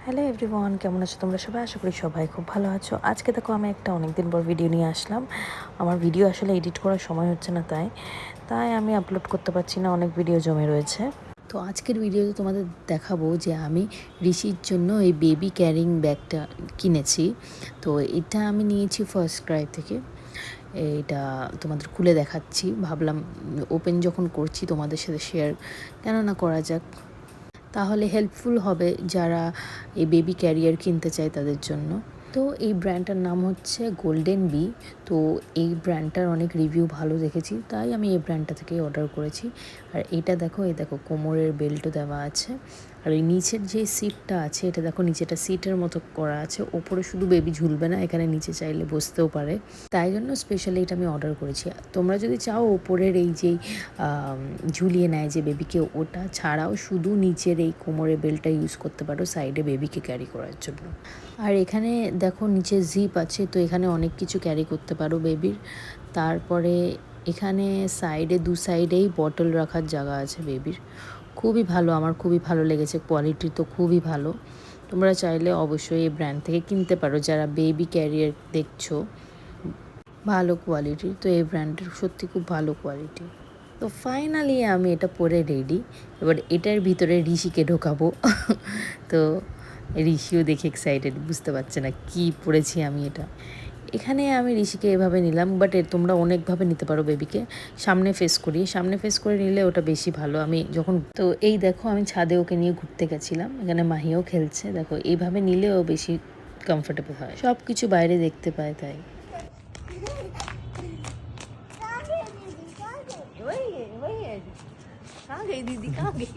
Hello everyone, কেমন আছো তোমরা সবাই? আশা করি সবাই খুব ভালো আছো। আজকে দেখো আমি একটা অনেক দিন পর ভিডিও নিয়ে আসলাম। আমার ভিডিও আসলে এডিট করার সময় হচ্ছে না, তাই আমি আপলোড করতে পারছি না, অনেক ভিডিও জমে রয়েছে। তো আজকের ভিডিওতে তোমাদের দেখাবো যে আমি ঋষির জন্য এই বেবি ক্যারিং ব্যাগটা কিনেছি। তো এটা আমি নিয়েছি ফার্স্ট ক্রাই থেকে। এইটা তোমাদের খুলে দেখাচ্ছি, ভাবলাম ওপেন যখন করছি তোমাদের সাথে শেয়ার কেন না করা যাক, তাহলে হেল্পফুল হবে যারা এই বেবি ক্যারিয়ার কিনতে চায় তাদের জন্য। তো এই ব্র্যান্ডটার নাম হচ্ছে গোল্ডেন বি। তো এই ব্র্যান্ডটার অনেক রিভিউ ভালো দেখেছি, তাই আমি এই ব্র্যান্ডটা থেকে অর্ডার করেছি। আর এটা দেখো, এই দেখো কোমরের বেল্টও দেওয়া আছে। আর এই নিচের যে সিটটা আছে, এটা দেখো নিচেটা সিটের মতো করা আছে, ওপরে শুধু বেবি ঝুলবে না, এখানে নিচে চাইলে বসতেও পারে। তাই জন্য স্পেশালি এটা আমি অর্ডার করেছি। তোমরা যদি চাও ওপরের এই যেই ঝুলিয়ে নেয় যে বেবিকে, ওটা ছাড়াও শুধু নিচের এই কোমরের বেল্টটা ইউজ করতে পারো সাইডে বেবিকে ক্যারি করার জন্য। আর এখানে দেখো নিচে জিপ আছে, তো এখানে অনেক কিছু ক্যারি করতে পারো বেবির। তারপরে এখানে সাইডে দু সাইডেই বটল রাখার জায়গা আছে বেবির। খুবই ভালো, আমার খুবই ভালো লেগেছে, কোয়ালিটি তো খুবই ভালো। তোমরা চাইলে অবশ্যই এই ব্র্যান্ড থেকে কিনতে পারো যারা বেবি ক্যারিয়ার দেখছো, ভালো কোয়ালিটির। তো এই ব্র্যান্ডের সত্যি খুব ভালো কোয়ালিটি। তো ফাইনালি আমি এটা পরে রেডি। এবার এটার ভিতরে ঋষিকে ঢোকাবো। তো ঋষিও দেখে এক্সাইটেড, বুঝতে পারছে না কি পরেছি আমি এটা। এখানে আমি ঋষিকে এভাবে নিলাম, বাট তোমরা অনেকভাবে নিতে পারো বেবিকে। সামনে ফেস করে নিলে ওটা বেশি ভালো। আমি যখন তো এই দেখো আমি ছাদে ওকে নিয়ে ঘুরতে গেছিলাম, এখানে মাহিও খেলছে, দেখো এইভাবে নিলেও বেশি কমফোর্টেবল হয়, সব কিছু বাইরে দেখতে পায় তাই। वही है वही है। कहाँ गई दीदी, कहाँ गई?